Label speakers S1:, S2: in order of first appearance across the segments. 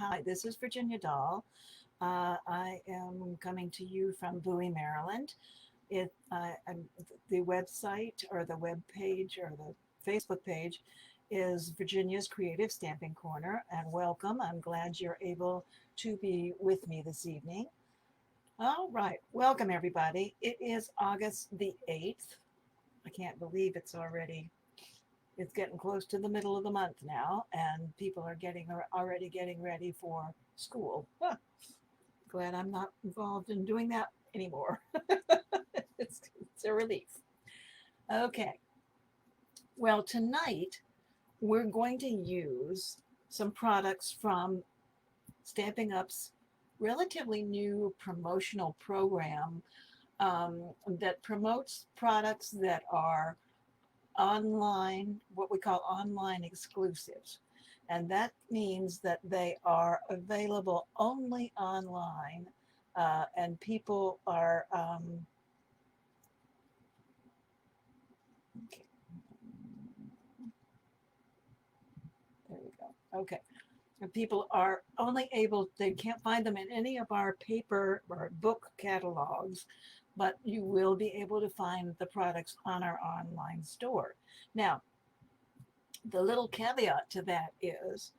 S1: Hi, this is Virginia Doll. I am coming to you from Bowie, Maryland. The website or the web page or the Facebook page is Virginia's Creative Stamping Corner, and welcome. I'm glad you're able to be with me this evening. All right, welcome everybody. It is August the 8th. I can't believe it's getting close to the middle of the month now, and people are already getting ready for school. Huh. Glad I'm not involved in doing that anymore. It's a relief. Okay. Well, tonight we're going to use some products from Stamping Up's relatively new promotional program that promotes products that are online, what we call online exclusives. And that means that they are available only online, and people are, okay, there we go. Okay. And people are only able, they can't find them in any of our paper or book catalogs, but you will be able to find the products on our online store. Now, the little caveat to that is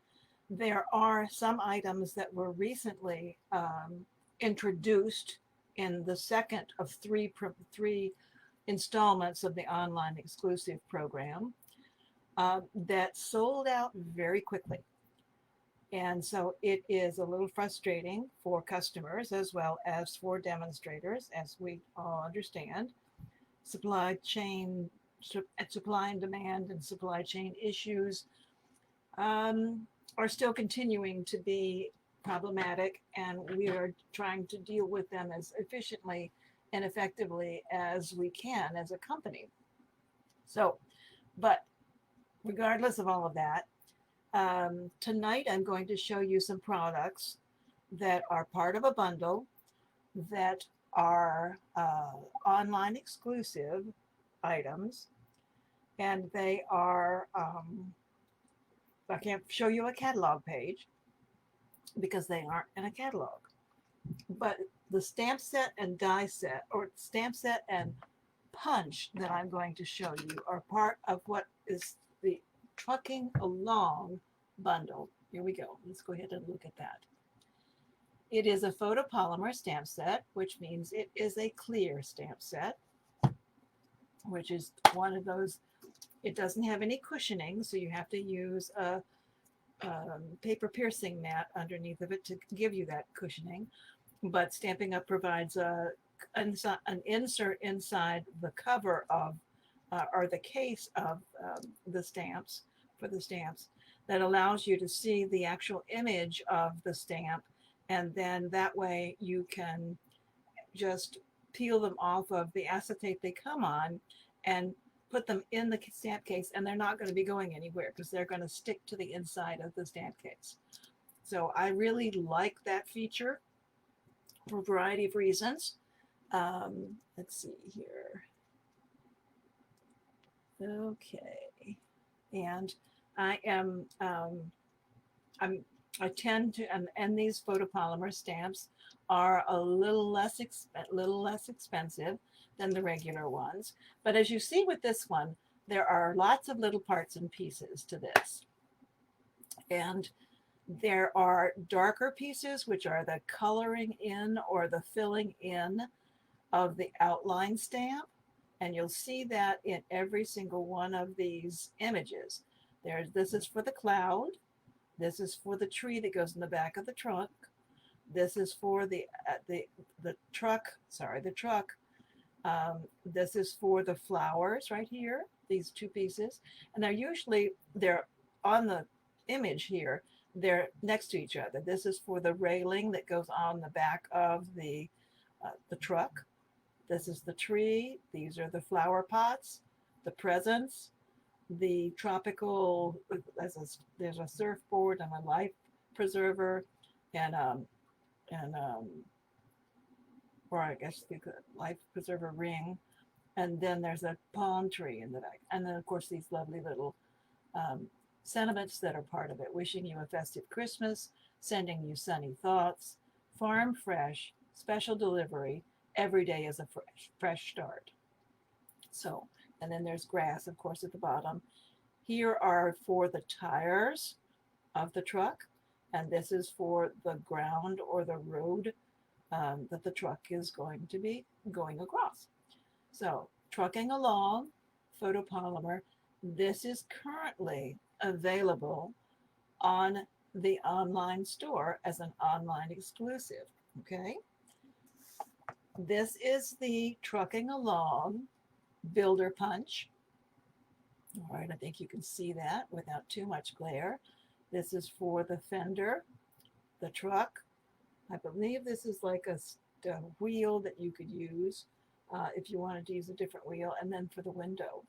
S1: there are some items that were recently introduced in the second of three installments of the online exclusive program that sold out very quickly. And so it is a little frustrating for customers as well as for demonstrators, as we all understand. Supply chain, supply and demand and supply chain issues are still continuing to be problematic, and we are trying to deal with them as efficiently and effectively as we can as a company. So, but regardless of all of that, tonight I'm going to show you some products that are part of a bundle that are online exclusive items, and they are I can't show you a catalog page because they aren't in a catalog. But the stamp set and die set, or stamp set and punch that I'm going to show you, are part of what is the Trucking Along bundle. Here we go. Let's go ahead and look at that. It is a photopolymer stamp set, which means it is a clear stamp set, which is one of those. It doesn't have any cushioning, so you have to use a paper piercing mat underneath of it to give you that cushioning. But Stamping Up provides an insert inside the cover of or the case of the stamps for the stamps that allows you to see the actual image of the stamp, and then that way you can just peel them off of the acetate they come on and put them in the stamp case, and they're not going to be going anywhere because they're going to stick to the inside of the stamp case. So I really like that feature for a variety of reasons. Let's see here. Okay. And I am, I tend to, and these photopolymer stamps are a little less expensive than the regular ones. But as you see with this one, there are lots of little parts and pieces to this. And there are darker pieces, which are the coloring in or the filling in of the outline stamp. And you'll see that in every single one of these images. This is for the cloud. This is for the tree that goes in the back of the truck. This is for the truck. Sorry, the truck. This is for the flowers right here. These two pieces, and they're on the image here. They're next to each other. This is for the railing that goes on the back of the truck. This is the tree. These are the flower pots, the presents, the tropical. There's a surfboard and a life preserver, and or I guess the life preserver ring, and then there's a palm tree in the back, and then of course these lovely little sentiments that are part of it, wishing you a festive Christmas, sending you sunny thoughts, farm fresh, special delivery. Every day is a fresh start. So, and then there's grass, of course, at the bottom. Here are for the tires of the truck, and this is for the ground or the road that the truck is going to be going across. So, trucking along, photopolymer. This is currently available on the online store as an online exclusive. Okay. This is the trucking along builder punch. All right, I think you can see that without too much glare. This is for the fender, the truck. I believe this is like a wheel that you could use if you wanted to use a different wheel, and then for the window.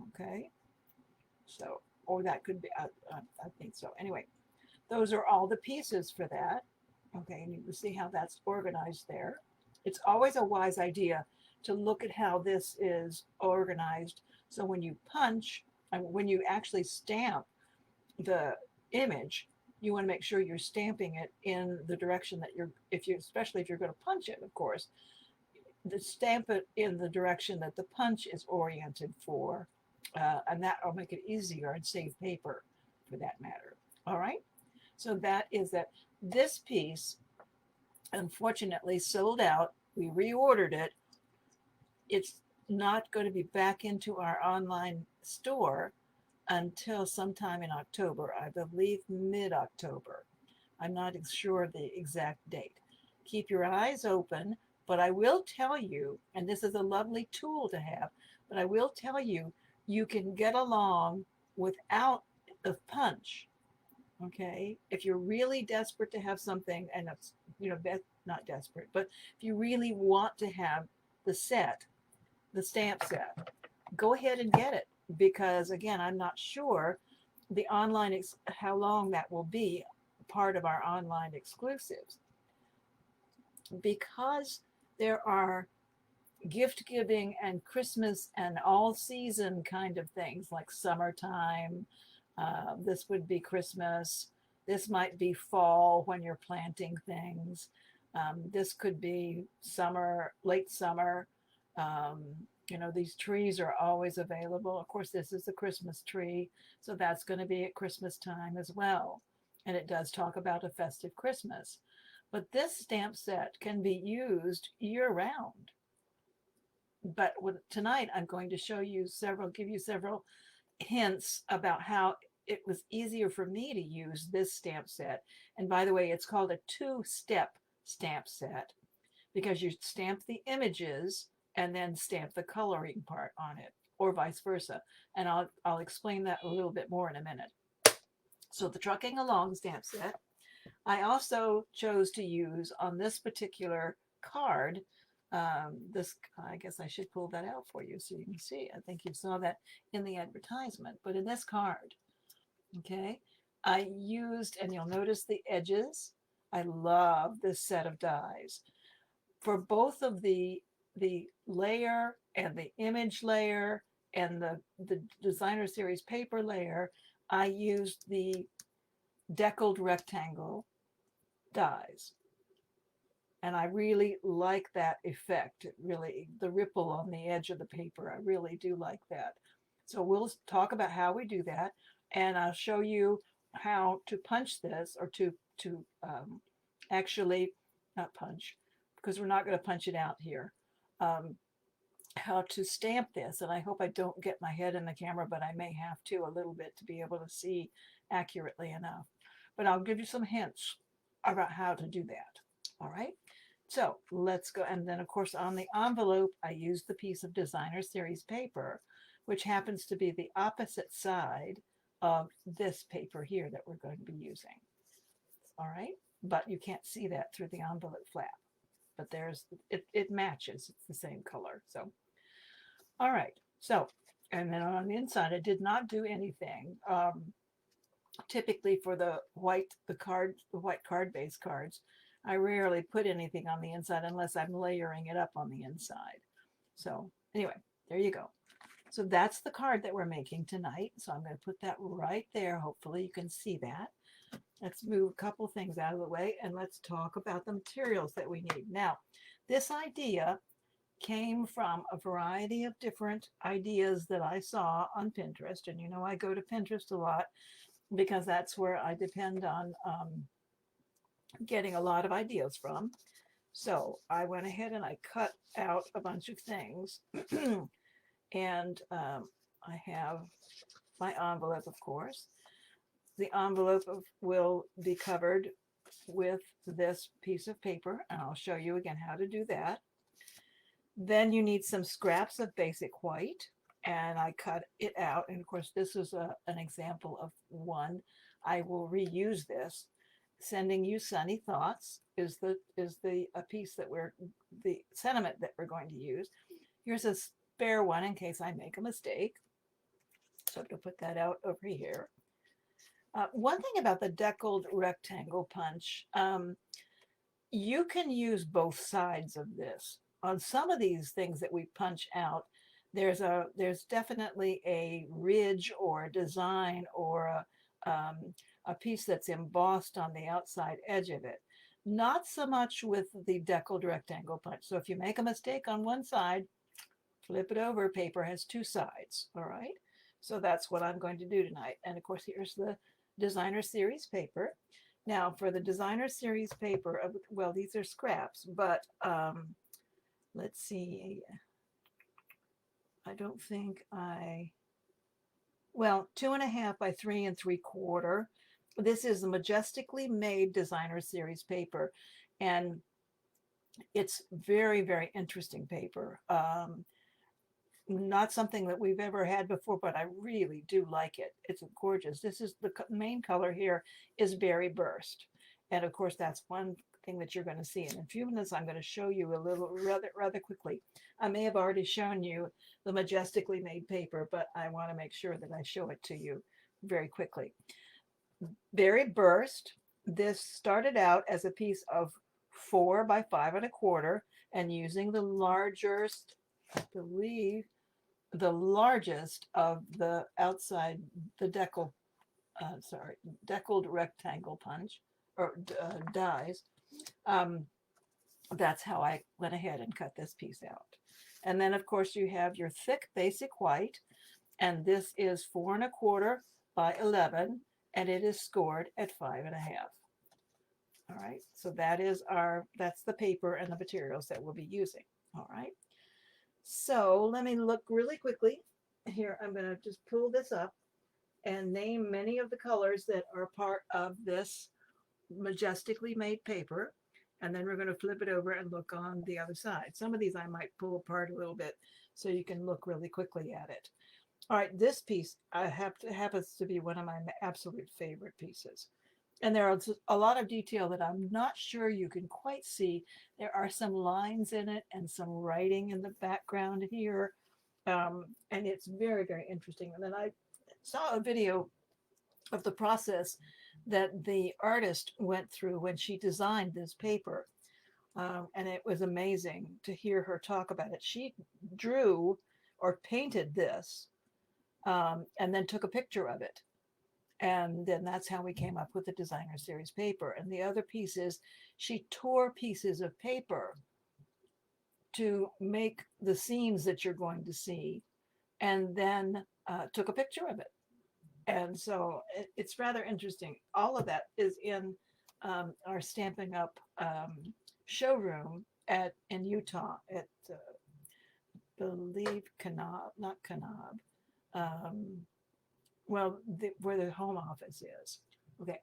S1: Okay, so, or that could be, I think so. Anyway, those are all the pieces for that. Okay, and you can see how that's organized there. It's always a wise idea to look at how this is organized. So when you punch, and when you actually stamp the image, you want to make sure you're stamping it in the direction that especially if you're going to punch it, of course, stamp it in the direction that the punch is oriented for, and that will make it easier and save paper for that matter. All right, so that is that. This piece, unfortunately, sold out. We reordered it. It's not going to be back into our online store until sometime in October, I believe mid-October. I'm not sure the exact date. Keep your eyes open, but I will tell you, and this is a lovely tool to have, but I will tell you, you can get along without the punch. Okay, if you're really desperate to have something, and it's, not desperate, but if you really want to have the stamp set, go ahead and get it, because again, I'm not sure the online how long that will be part of our online exclusives, because there are gift giving and Christmas and all season kind of things like summertime. This would be Christmas. This might be fall when you're planting things. This could be summer, late summer. These trees are always available. Of course, this is a Christmas tree, so that's going to be at Christmas time as well. And it does talk about a festive Christmas. But this stamp set can be used year round. But tonight I'm going to give you several hints about how it was easier for me to use this stamp set. And by the way, it's called a two-step stamp set because you stamp the images and then stamp the coloring part on it, or vice versa. And I'll explain that a little bit more in a minute. So the trucking along stamp set, I also chose to use on this particular card. I guess I should pull that out for you so you can see. I think you saw that in the advertisement, but in this card, okay, I used, and you'll notice the edges. I love this set of dies for both of the layer and the image layer and the designer series paper layer. I used the Deckled rectangle dies. And I really like that effect. The ripple on the edge of the paper, I really do like that. So we'll talk about how we do that, and I'll show you how to punch this, or to actually not punch, because we're not going to punch it out here. How to stamp this, and I hope I don't get my head in the camera, but I may have to a little bit to be able to see accurately enough. But I'll give you some hints about how to do that. All right. So let's go. And then, of course, on the envelope, I used the piece of designer series paper, which happens to be the opposite side of this paper here that we're going to be using. All right. But you can't see that through the envelope flap. But it matches. It's the same color. So, all right. So, and then on the inside, I did not do anything. Typically for the white card-based cards, I rarely put anything on the inside unless I'm layering it up on the inside. So anyway, there you go. So that's the card that we're making tonight. So I'm going to put that right there. Hopefully you can see that. let's move a couple things out of the way and let's talk about the materials that we need. Now, this idea came from a variety of different ideas that I saw on Pinterest. And you know, I go to Pinterest a lot because that's where I depend on getting a lot of ideas from. So I went ahead and I cut out a bunch of things. And I have my envelope, of course. The envelope will be covered with this piece of paper, and I'll show you again how to do that. Then you need some scraps of basic white, and I cut it out. And of course, this is an example of one. I will reuse this. Sending you sunny thoughts is the a piece that the sentiment that we're going to use. Here's a spare one in case I make a mistake. So I'm going to put that out over here. One thing about the Deckled rectangle punch, you can use both sides of this. On some of these things that we punch out, there's definitely a ridge or a design or a piece that's embossed on the outside edge of it. Not so much with the Deckled rectangle punch. So if you make a mistake on one side, flip it over. Paper has two sides. All right. So that's what I'm going to do tonight. And of course, here's the designer series paper. Now for the designer series paper, well, these are scraps, but let's see. I don't think well, 2.5 by 3 3/4. This is the Majestically made designer series paper. And it's very, very interesting paper. Not something that we've ever had before, but I really do like it. It's gorgeous. This is the main color here is Berry Burst. And of course, that's one thing that you're going to see. In a few minutes, I'm going to show you a little rather quickly. I may have already shown you the Majestically made paper, but I want to make sure that I show it to you very quickly. Berry Burst. This started out as a piece of 4 by 5 1/4, and using the largest, I believe, the largest of the outside, the Deckled rectangle punch or dies. That's how I went ahead and cut this piece out. And then, of course, you have your thick basic white, and this is 4 1/4 by 11, and it is scored at 5 1/2. All right, so that's the paper and the materials that we'll be using. All right. So let me look really quickly. Here, I'm going to just pull this up and name many of the colors that are part of this Majestically made paper. And then we're going to flip it over and look on the other side. Some of these I might pull apart a little bit so you can look really quickly at it. All right, this piece happens to be one of my absolute favorite pieces. And there are a lot of detail that I'm not sure you can quite see. There are some lines in it and some writing in the background here. And it's very, very interesting. And then I saw a video of the process that the artist went through when she designed this paper. And it was amazing to hear her talk about it. She drew or painted this and then took a picture of it. And then that's how we came up with the designer series paper. And the other piece is she tore pieces of paper to make the scenes that you're going to see, and then took a picture of it. And so it's rather interesting. All of that is in our Stampin' Up showroom in Utah at, believe, not Kanab. Well, where the home office is. Okay.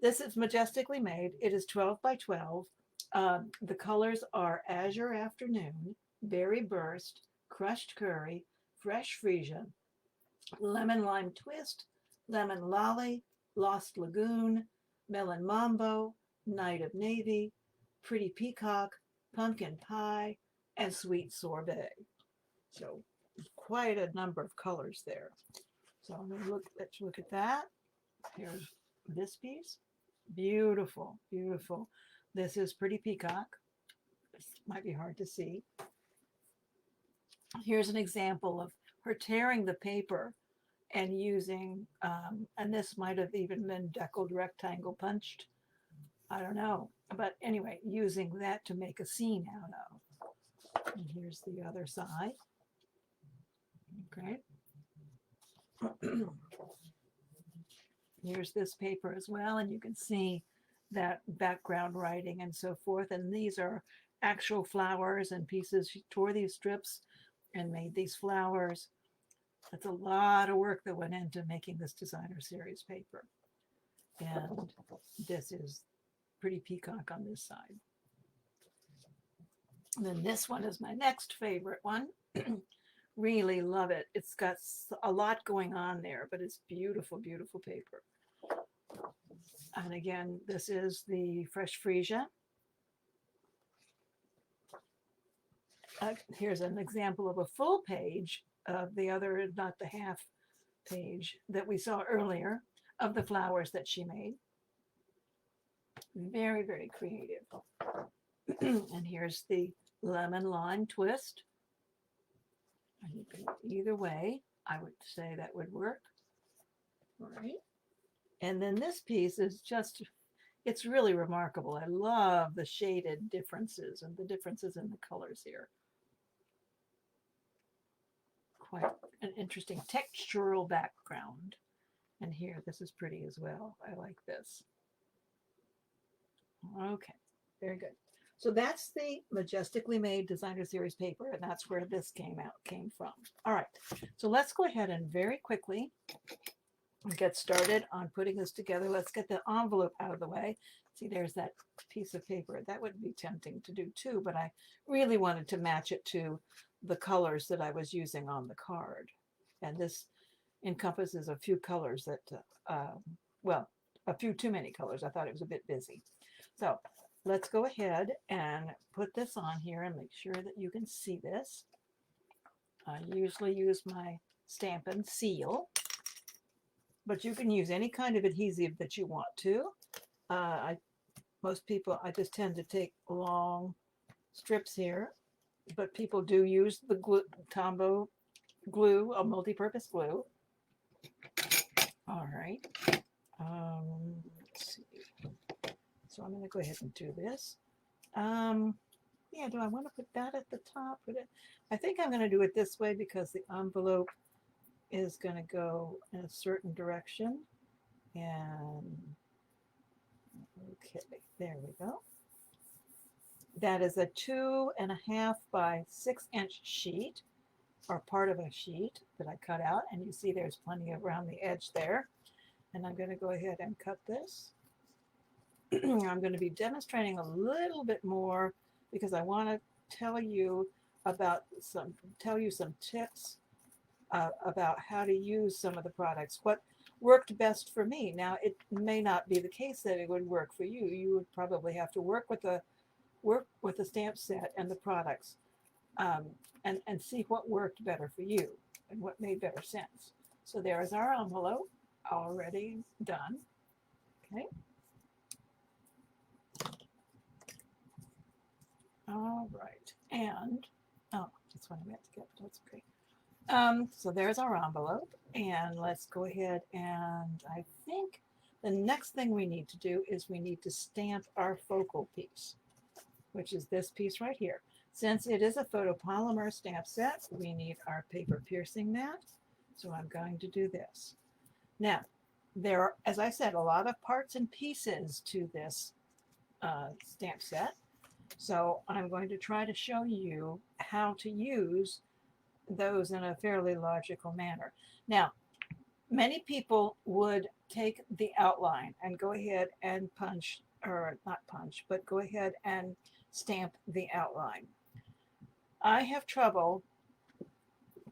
S1: This is Majestically made. It is 12 by 12. The colors are Azure Afternoon, Berry Burst, Crushed Curry, Fresh Frisian, Lemon Lime Twist, Lemon Lolly, Lost Lagoon, Melon Mambo, Night of Navy, Pretty Peacock, Pumpkin Pie, and Sweet Sorbet. So quite a number of colors there. So let's look at that. Here's this piece. Beautiful, beautiful. This is Pretty Peacock. This might be hard to see. Here's an example of her tearing the paper and using, and this might have even been deckled rectangle punched. I don't know. But anyway, using that to make a scene out of. And here's the other side. Okay. Here's this paper as well, and you can see that background writing and so forth. And these are actual flowers and pieces. She tore these strips and made these flowers. That's a lot of work that went into making this designer series paper. And this is pretty Peacock on this side. And then this one is my next favorite one. Really love it. It's got a lot going on there, but it's beautiful, beautiful paper. And again, this is the Fresh Freesia. Here's an example of a full page of the other, not the half page that we saw earlier of the flowers that she made. Very, very creative. And here's the lemon lime twist. And you can, either way, I would say that would work. All right. And then this piece is just, it's really remarkable. I love the shaded differences and the differences in the colors here. Quite an interesting textural background. And here, this is pretty as well. I like this. Okay, very good. So that's the Majestically Made Designer Series paper, and that's where this came from. All right, so let's go ahead and very quickly get started on putting this together. Let's get the envelope out of the way. See, there's that piece of paper. That would be tempting to do too, but I really wanted to match it to the colors that I was using on the card. And this encompasses a few colors that, well, a few too many colors. I thought it was a bit busy. So let's go ahead and put this on here and make sure that you can see this. I usually use my Stampin' seal, but you can use any kind of adhesive that you want to. Most people, I just tend to take long strips here, but people do use the glue, Tombo glue, a multi-purpose glue. All right. Let's see. So I'm going to go ahead and do this. Yeah, do I want to put that at the top? I think I'm going to do it this way because the envelope is going to go in a certain direction. And okay, there we go. That is a 2.5 by 6 inch sheet, or part of a sheet that I cut out. And you see there's plenty around the edge there. And I'm going to go ahead and cut this. I'm going to be demonstrating a little bit more because I want to tell you about some tips about how to use some of the products. What worked best for me. Now, it may not be the case that it would work for you. You would probably have to work with the stamp set and the products, and see what worked better for you and what made better sense. So there's our envelope already done. Okay. All right, and that's what I meant to get, but that's okay. So there's our envelope, and let's go ahead, and I think the next thing we need to do is we need to stamp our focal piece, which is this piece right here. Since it is a photopolymer stamp set, we need our paper piercing mat. So I'm going to do this. Now, there are, as I said, a lot of parts and pieces to this stamp set. So I'm going to try to show you how to use those in a fairly logical manner. Now, many people would take the outline and go ahead and punch, or not punch, but go ahead and stamp the outline. I have trouble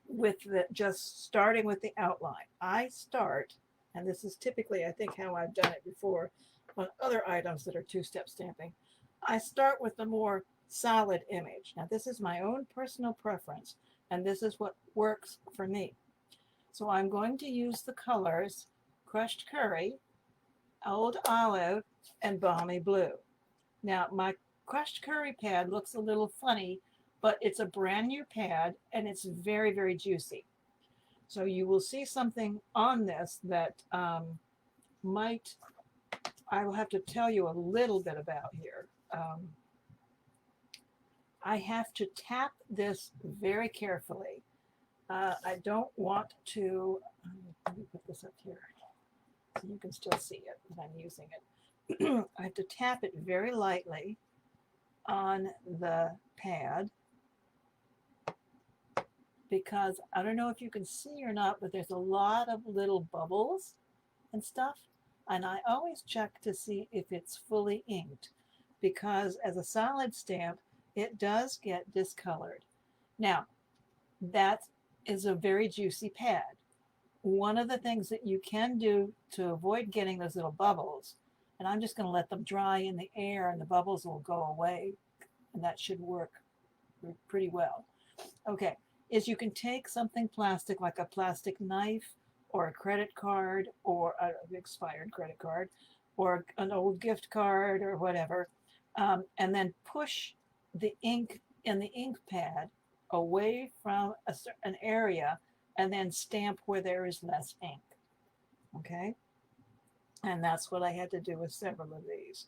S1: with just starting with the outline. I start, and this is typically, I think, how I've done it before on other items that are two-step stamping. I start with the more solid image. Now, this is my own personal preference, and this is what works for me. So I'm going to use the colors Crushed Curry, Old Olive, and Balmy Blue. Now, my Crushed Curry pad looks a little funny, but it's a brand new pad, and it's very, very juicy. So you will see something on this that might, I will have to tell you a little bit about here. I have to tap this very carefully. I don't want to, let me put this up here so you can still see it when I'm using it. I have to tap it very lightly on the pad because I don't know if you can see or not, but there's a lot of little bubbles and stuff. And I always check to see if it's fully inked because as a solid stamp, it does get discolored. Now, that is a very juicy pad. One of the things that you can do to avoid getting those little bubbles, and I'm just going to let them dry in the air and the bubbles will go away, and that should work pretty well. Okay, is you can take something plastic like a plastic knife or a credit card or an expired credit card or an old gift card or whatever, and then push the ink in the ink pad away from a certain area and then stamp where there is less ink. Okay, and that's what I had to do with several of these.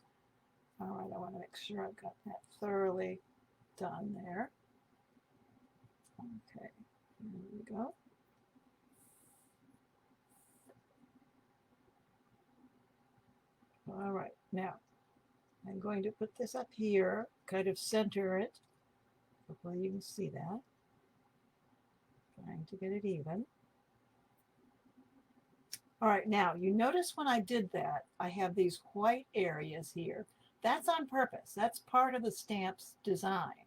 S1: All right, I want to make sure I've got that thoroughly done there. Okay, there we go. All right, now I'm going to put this up here, kind of center it. Hopefully you can see that. Trying to get it even. All right, now you notice when I did that, I have these white areas here. That's on purpose. That's part of the stamp's design.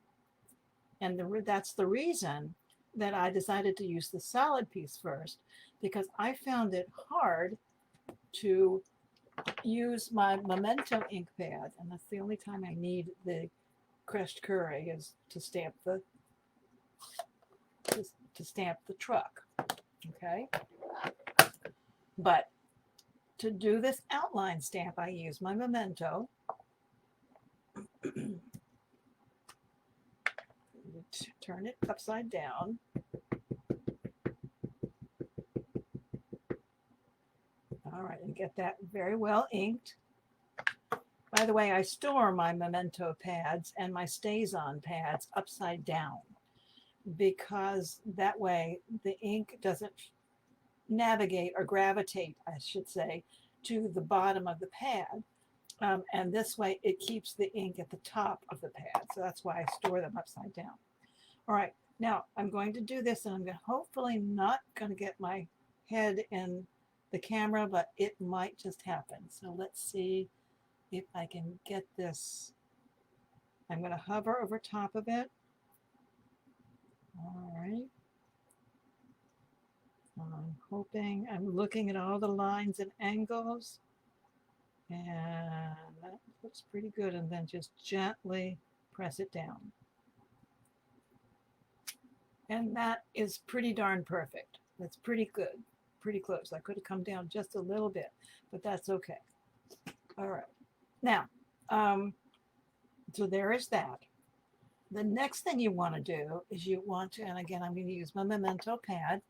S1: And that's the reason that I decided to use the solid piece first, because I found it hard to use my Memento ink pad, and that's the only time I need the crushed curry is to stamp the truck. Okay, but to do this outline stamp, I use my Memento. Turn it upside down. All right, and get that very well inked. By the way, I store my Memento pads and my Stays-On pads upside down because that way the ink doesn't navigate or gravitate, I should say, to the bottom of the pad. And this way it keeps the ink at the top of the pad. So that's why I store them upside down. All right, now I'm going to do this and I'm hopefully not going to get my head in the camera, but it might just happen. So let's see if I can get this. I'm going to hover over top of it. All right. I'm hoping, I'm looking at all the lines and angles, and that looks pretty good, and then just gently press it down. And that is pretty darn perfect. That's pretty good, pretty close. I could have come down just a little bit, but that's okay. All right. Now, so there is that. The next thing you want to do is you want to, and again, I'm going to use my Memento pad.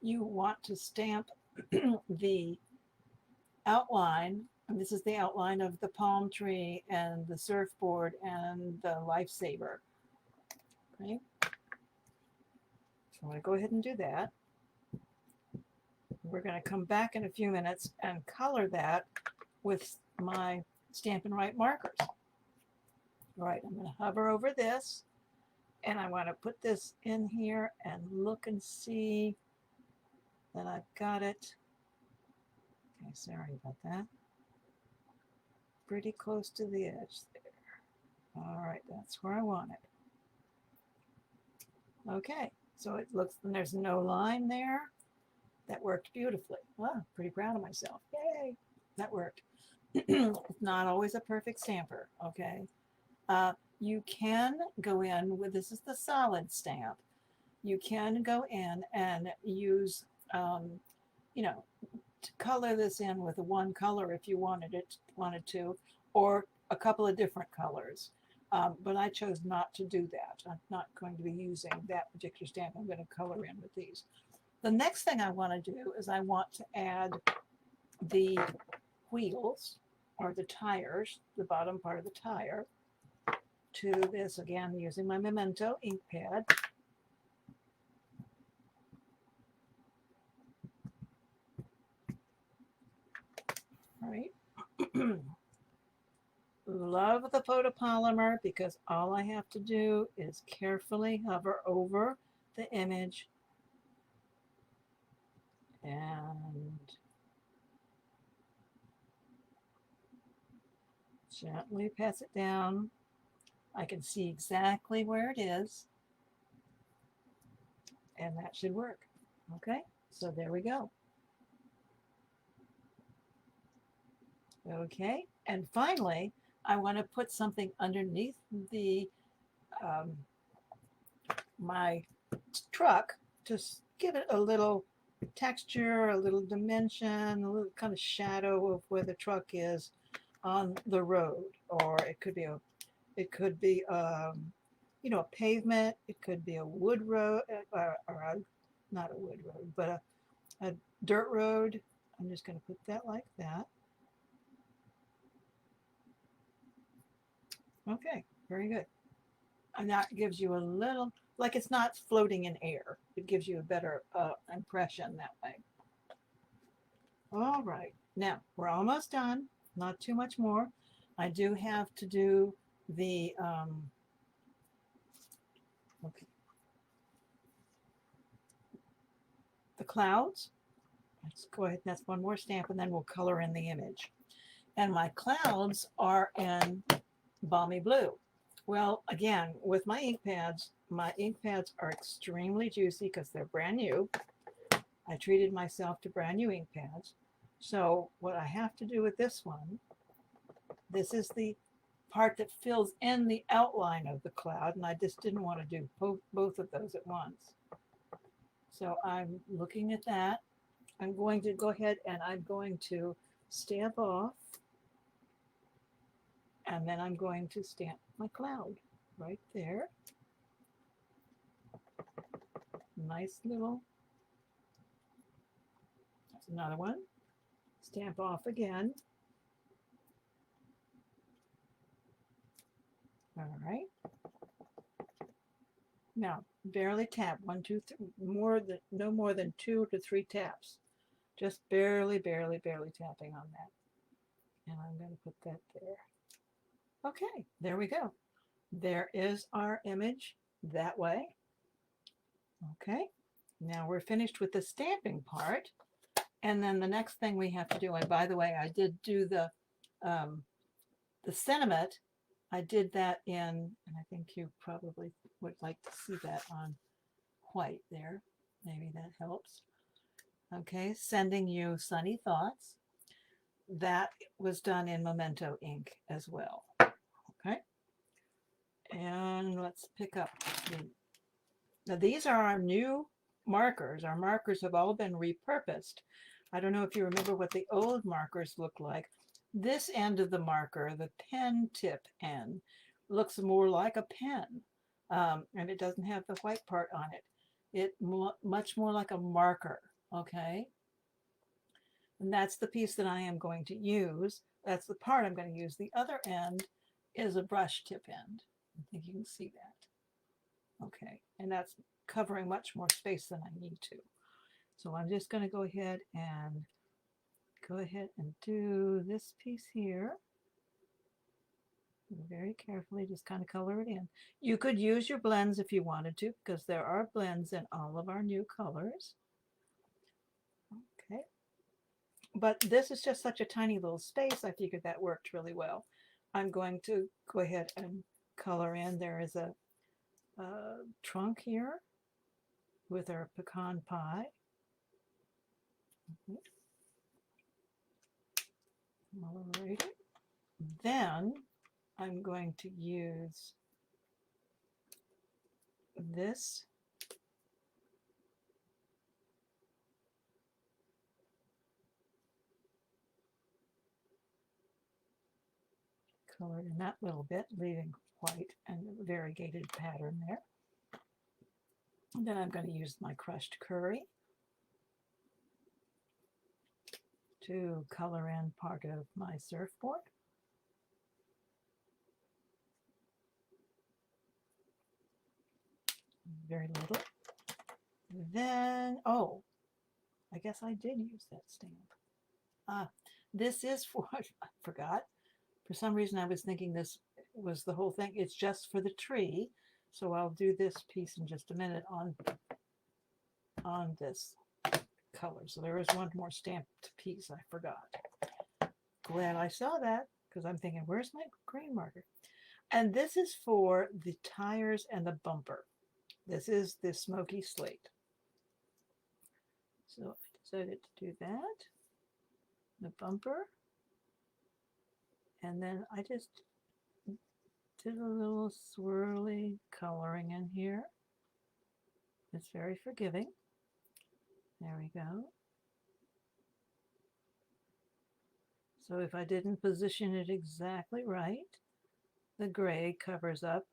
S1: You want to stamp the outline, and this is the outline of the palm tree and the surfboard and the lifesaver. Okay. So I'm going to go ahead and do that. We're going to come back in a few minutes and color that with my Stampin' Write markers. All right, I'm going to hover over this, and I want to put this in here and look and see that I've got it. Okay, sorry about that. Pretty close to the edge there. All right, that's where I want it. Okay, so it looks, and there's no line there. That worked beautifully. Wow, pretty proud of myself. Yay, that worked. It's not always a perfect stamper, okay? You can go in with, this is the solid stamp. You can go in and use, you know, to color this in with one color if you wanted to, or a couple of different colors. But I chose not to do that. I'm not going to be using that particular stamp. I'm going to color in with these. The next thing I want to do is I want to add the wheels or the tires, the bottom part of the tire, to this again using my Memento ink pad. All right. Love the photopolymer because all I have to do is carefully hover over the image and gently pass it down. I can see exactly where it is, and that should work. Okay, so there we go. Okay, and finally, I want to put something underneath the my truck to give it a little texture, a little dimension, a little kind of shadow of where the truck is on the road. Or it could be a, you know, a pavement. It could be a wood road, not a wood road, but a dirt road. I'm just going to put that like that. Okay, very good. And that gives you a little, like it's not floating in air. It gives you a better impression that way. All right, now we're almost done. Not too much more. I do have to do the, okay, the clouds. Let's go ahead, that's one more stamp, and then we'll color in the image. And my clouds are in Balmy Blue. Well, again, with my ink pads are extremely juicy because they're brand new. I treated myself to brand new ink pads. So what I have to do with this one, this is the part that fills in the outline of the cloud, and I just didn't want to do both of those at once. So I'm looking at that. I'm going to go ahead and I'm going to stamp off, and then I'm going to stamp my cloud right there. Nice little, that's another one. Stamp off again. All right. Now, barely tap, 1, 2, 3, no more than 2 to 3 taps. Just barely tapping on that. And I'm going to put that there. Okay, there we go. There is our image that way. Okay, now we're finished with the stamping part. And then the next thing we have to do, and by the way, I did do the sentiment. I did that in, and I think you probably would like to see that on white there. Maybe that helps. Okay, sending you sunny thoughts. That was done in Memento ink as well. Okay, and let's pick up. Now these are our new markers. Our markers have all been repurposed. I don't know if you remember what the old markers look like. This end of the marker, the pen tip end, looks more like a pen, and it doesn't have the white part on it. Much more like a marker, okay? And that's the piece that I am going to use. That's the part I'm going to use. The other end is a brush tip end. I think you can see that. Okay, and that's covering much more space than I need to. So I'm just going to go ahead and do this piece here. Very carefully, just kind of color it in. You could use your blends if you wanted to, because there are blends in all of our new colors. Okay. But this is just such a tiny little space, I figured that worked really well. I'm going to go ahead and color in. There is a trunk here with our pecan pie. All right. Then I'm going to use this color in that little bit, leaving white and a variegated pattern there. And then I'm going to use my crushed curry. to color in part of my surfboard. Very little. Then, oh, I guess I did use that stamp. This is for, I forgot. For some reason, I was thinking this was the whole thing. It's just for the tree. So I'll do this piece in just a minute on this color. So there is one more stamped piece I forgot. Glad I saw that, because I'm thinking, where's my green marker? And this is for the tires and the bumper. This is the Smoky Slate. So I decided to do that. The bumper. And then I just did a little swirly coloring in here. It's very forgiving. There we go. So if I didn't position it exactly right, the gray covers up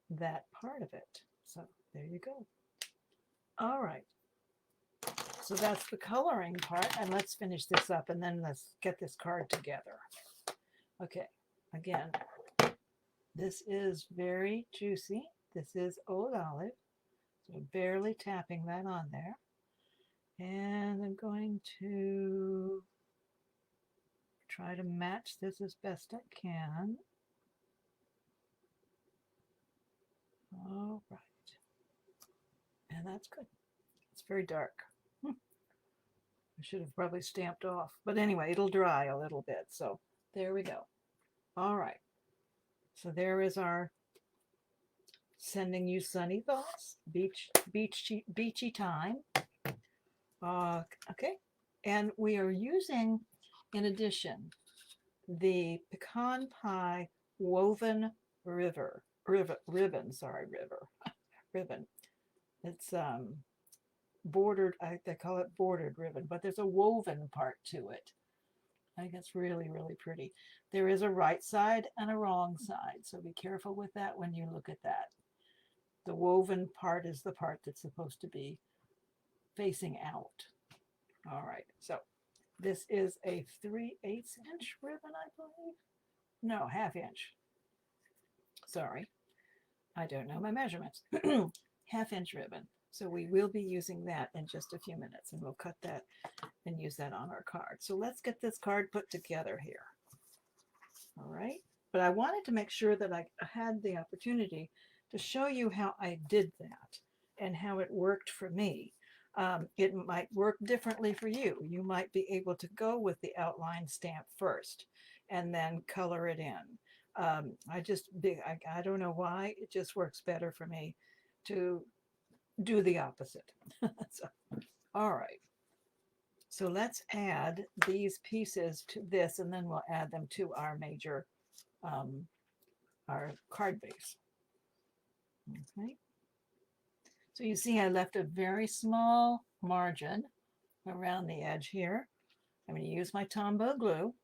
S1: that part of it. So there you go. All right. So that's the coloring part, and let's finish this up, and then let's get this card together. Okay, again, this is very juicy. This is Old Olive, so barely tapping that on there. And I'm going to try to match this as best I can. All right. And that's good. It's very dark. I should have probably stamped off. But anyway, it'll dry a little bit. So there we go. All right. So there is our sending you sunny thoughts, beachy time. Okay. And we are using, in addition, the pecan pie woven ribbon. It's bordered, they call it bordered ribbon, but there's a woven part to it. I think it's really, really pretty. There is a right side and a wrong side, so be careful with that when you look at that. The woven part is the part that's supposed to be facing out. All right, so this is a 3/8 inch ribbon, I believe. No, 1/2 inch. Sorry, I don't know my measurements. 1/2 inch ribbon. So we will be using that in just a few minutes, and we'll cut that and use that on our card. So let's get this card put together here. All right. But I wanted to make sure that I had the opportunity to show you how I did that and how it worked for me. It might work differently for you. You might be able to go with the outline stamp first and then color it in. I don't know why, it just works better for me to do the opposite. So, all right. So let's add these pieces to this, and then we'll add them to our major, our card base. Okay. So you see I left a very small margin around the edge here. I'm going to use my Tombo glue.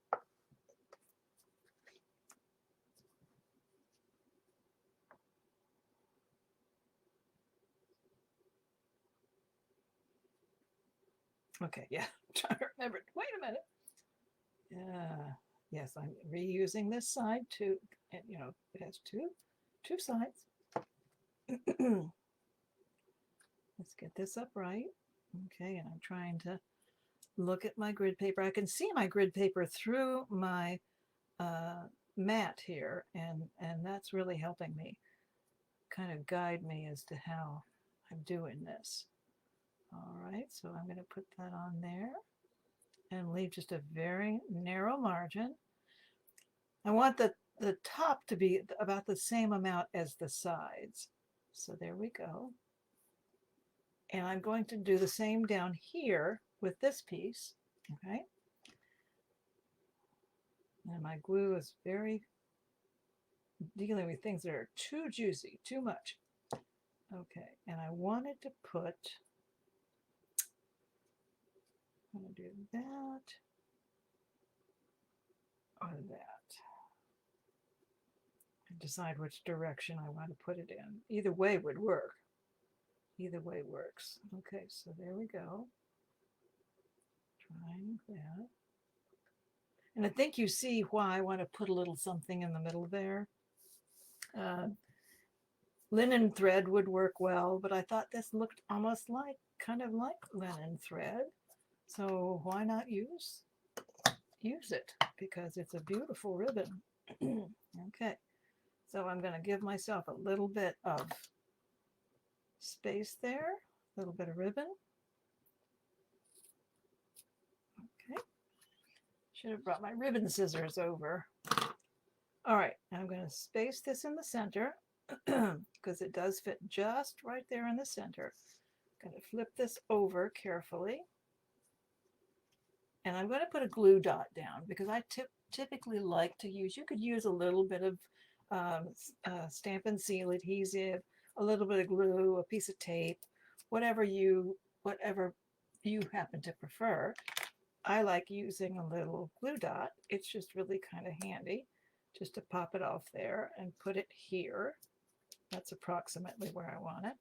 S1: Okay, yeah, I'm trying to remember. Wait a minute. Yes, I'm reusing this side to, you know, it has two sides. Let's get this up right. Okay, and I'm trying to look at my grid paper. I can see my grid paper through my mat here, and that's really helping me kind of guide me as to how I'm doing this. All right, so I'm going to put that on there and leave just a very narrow margin. I want the top to be about the same amount as the sides. So there we go. And I'm going to do the same down here with this piece. Okay. And my glue is very dealing with things that are too juicy, too much. Okay, and I wanted to put, I'm going to do that or that. And decide which direction I want to put it in. Either way would work. Either way works. Okay, so there we go. trying that. And I think you see why I want to put a little something in the middle there. Uh, linen thread would work well, but I thought this looked almost like, kind of like linen thread. So why not use it? Because it's a beautiful ribbon. Okay, so I'm going to give myself a little bit of space there, a little bit of ribbon. Okay, should have brought my ribbon scissors over. All right, I'm going to space this in the center because it does fit just right there in the center. I'm going to flip this over carefully. And I'm going to put a glue dot down because I typically like to use, you could use a little bit of Stampin' Seal adhesive, a little bit of glue, a piece of tape, whatever you happen to prefer. I like using a little glue dot. It's just really kind of handy just to pop it off there and put it here. That's approximately where I want it.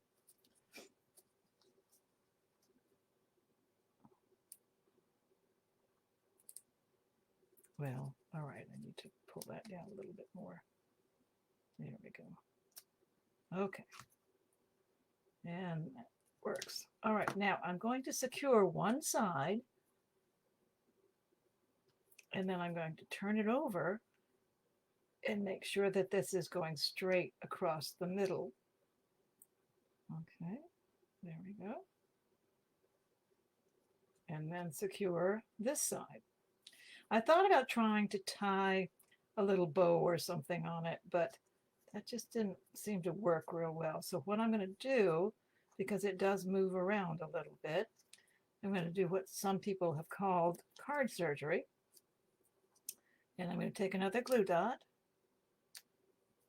S1: Well, all right, I need to pull that down a little bit more. There we go. Okay. And that works. All right, now I'm going to secure one side, and then I'm going to turn it over and make sure that this is going straight across the middle. Okay, there we go. And then secure this side. I thought about trying to tie a little bow or something on it, but that just didn't seem to work real well. So what I'm going to do, because it does move around a little bit, I'm going to do what some people have called card surgery. And I'm going to take another glue dot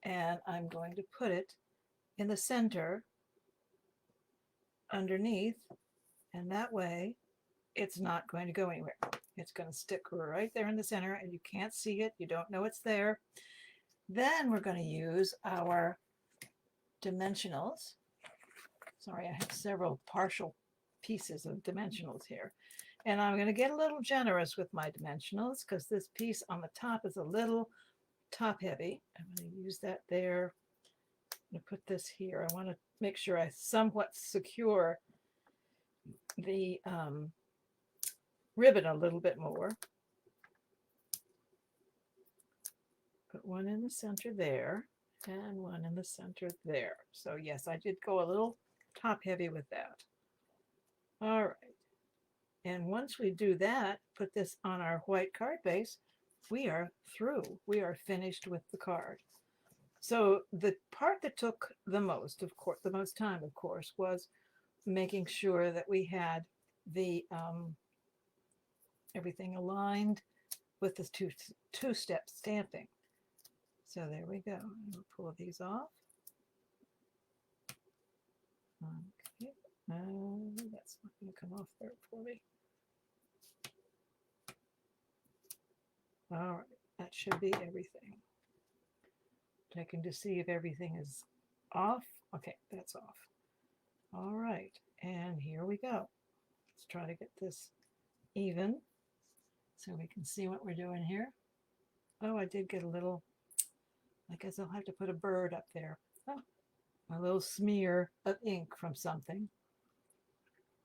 S1: and I'm going to put it in the center underneath, and that way it's not going to go anywhere. It's going to stick right there in the center and you can't see it. You don't know it's there. Then we're going to use our dimensionals. Sorry, I have several partial pieces of dimensionals here. And I'm going to get a little generous with my dimensionals because this piece on the top is a little top heavy. I'm going to use that there. I'm going to put this here. I want to make sure I somewhat secure the ribbon a little bit more. Put one in the center there and one in the center there. So yes, I did go a little top heavy with that. All right. And once we do that, put this on our white card base, we are through. We are finished with the card. So the part that took the most, of course, the most time, of course, was making sure that we had the everything aligned with this two-step stamping. So there we go. We'll pull these off. Okay. That's not going to come off there for me. All right, that should be everything. Checking to see if everything is off. Okay, that's off. All right, and here we go. Let's try to get this even so we can see what we're doing here. Oh, I did get a little, I guess I'll have to put a bird up there. Oh, a little smear of ink from something.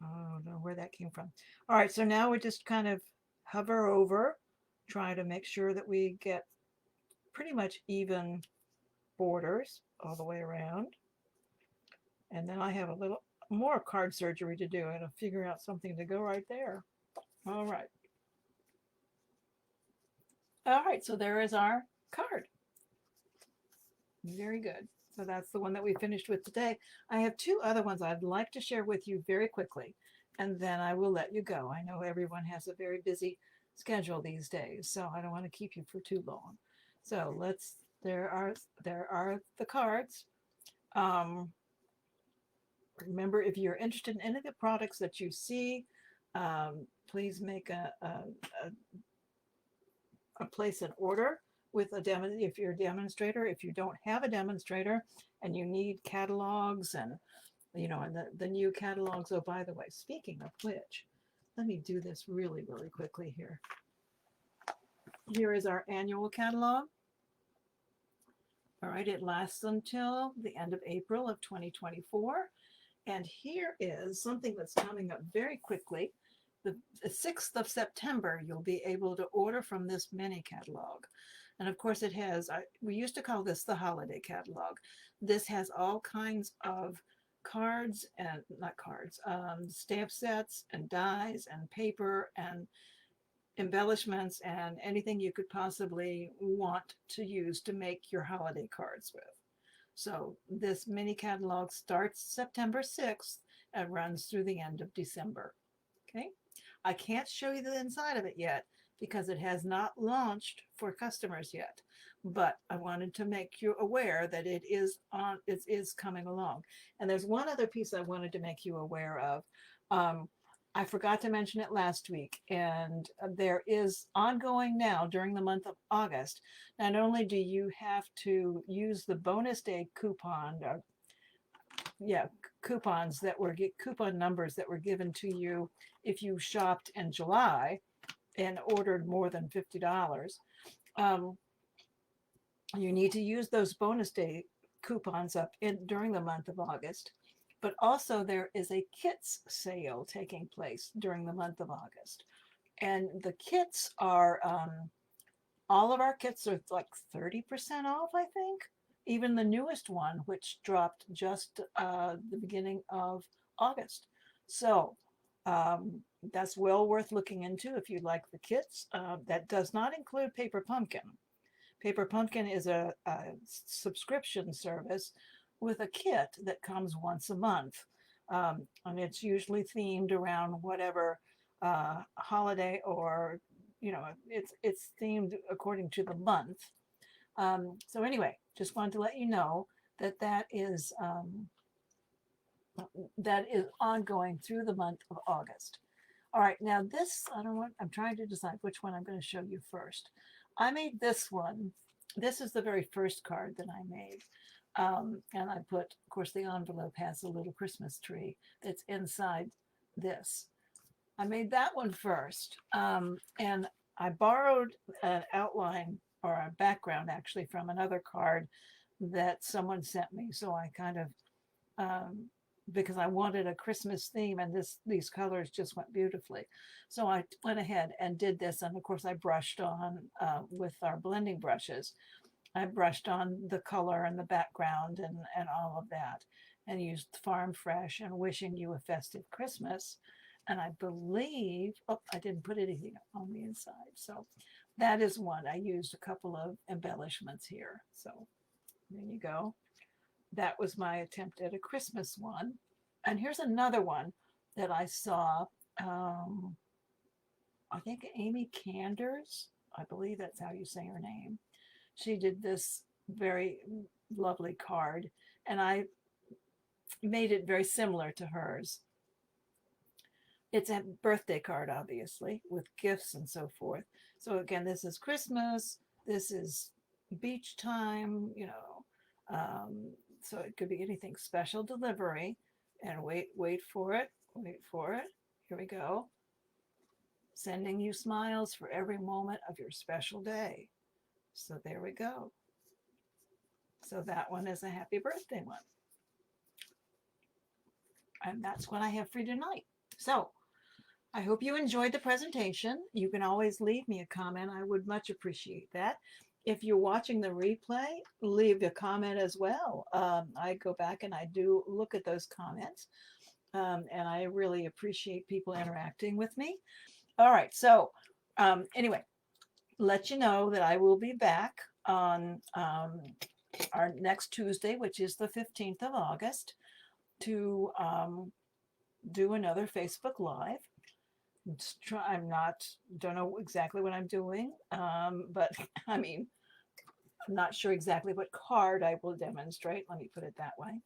S1: Oh, I don't know where that came from. All right, so now we just kind of hover over, try to make sure that we get pretty much even borders all the way around. And then I have a little more card surgery to do and I'll figure out something to go right there. All right. All right, so there is our card. Very good. So that's the one that we finished with today. I have two other ones I'd like to share with you very quickly, and then I will let you go. I know everyone has a very busy schedule these days, so I don't want to keep you for too long. So there are the cards. Remember, if you're interested in any of the products that you see, please make a place an order with a demo if you're a demonstrator. If you don't have a demonstrator and you need catalogs and and the new catalogs. Oh, by the way, speaking of which, let me do this really, really quickly here. Here is our annual catalog. All right, it lasts until the end of April of 2024. And here is something that's coming up very quickly. The 6th of September, you'll be able to order from this mini catalog. And of course it has, we used to call this the holiday catalog. This has all kinds of cards and, not cards, stamp sets and dies and paper and embellishments and anything you could possibly want to use to make your holiday cards with. So this mini catalog starts September 6th and runs through the end of December. Okay, I can't show you the inside of it yet because it has not launched for customers yet, but I wanted to make you aware that it is coming along. And there's one other piece I wanted to make you aware of. I forgot to mention it last week, and there is ongoing now during the month of August. Not only do you have to use the bonus day coupon, coupons that were coupon numbers that were given to you if you shopped in July and ordered more than $50. You need to use those bonus day coupons up during the month of August. But also there is a kits sale taking place during the month of August. And the kits are, all of our kits are like 30% off, I think. Even the newest one, which dropped just the beginning of August. So that's well worth looking into if you like the kits. That does not include Paper Pumpkin. Paper Pumpkin is a subscription service with a kit that comes once a month. And it's usually themed around whatever holiday, or, you know, it's themed according to the month. So anyway, just wanted to let you know that that is ongoing through the month of August. All right, now this, I don't want, I'm trying to decide which one I'm going to show you first. I made this one. This is the very first card that I made. And I put, of course, the envelope has a little Christmas tree that's inside this. I made that one first. And I borrowed an outline, or a background actually, from another card that someone sent me. So I kind of, because I wanted a Christmas theme, and these colors just went beautifully. So I went ahead and did this. And of course I brushed on with our blending brushes. I brushed on the color and the background and all of that, and used Farm Fresh and Wishing You a Festive Christmas. And I believe, oh, I didn't put anything on the inside. So that is one. I used a couple of embellishments here. So there you go. That was my attempt at a Christmas one. And here's another one that I saw. I think Amy Canders, I believe that's how you say her name. She did this very lovely card, and I made it very similar to hers. It's a birthday card, obviously, with gifts and so forth. So again, this is Christmas. This is beach time, you know. So it could be anything. Special delivery. And wait for it. Wait for it. Here we go. Sending you smiles for every moment of your special day. So there we go. So that one is a happy birthday one. And that's what I have for you tonight. So I hope you enjoyed the presentation. You can always leave me a comment. I would much appreciate that. If you're watching the replay, leave a comment as well. I go back and I do look at those comments. And I really appreciate people interacting with me. All right. So anyway, let you know that I will be back on our next Tuesday, which is the 15th of August, to do another Facebook Live. Don't know exactly what I'm doing, but I mean, I'm not sure exactly what card I will demonstrate. Let me put it that way.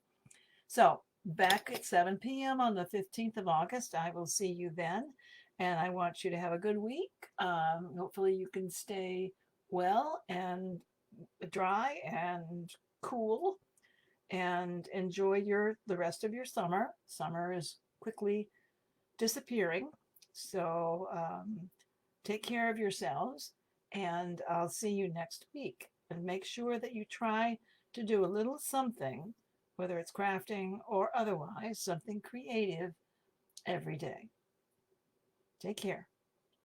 S1: So back at 7 p.m. on the 15th of August, I will see you then. And I want you to have a good week. Hopefully you can stay well and dry and cool and enjoy the rest of your summer. Summer is quickly disappearing. So take care of yourselves, and I'll see you next week. And make sure that you try to do a little something, whether it's crafting or otherwise, something creative every day. Take care.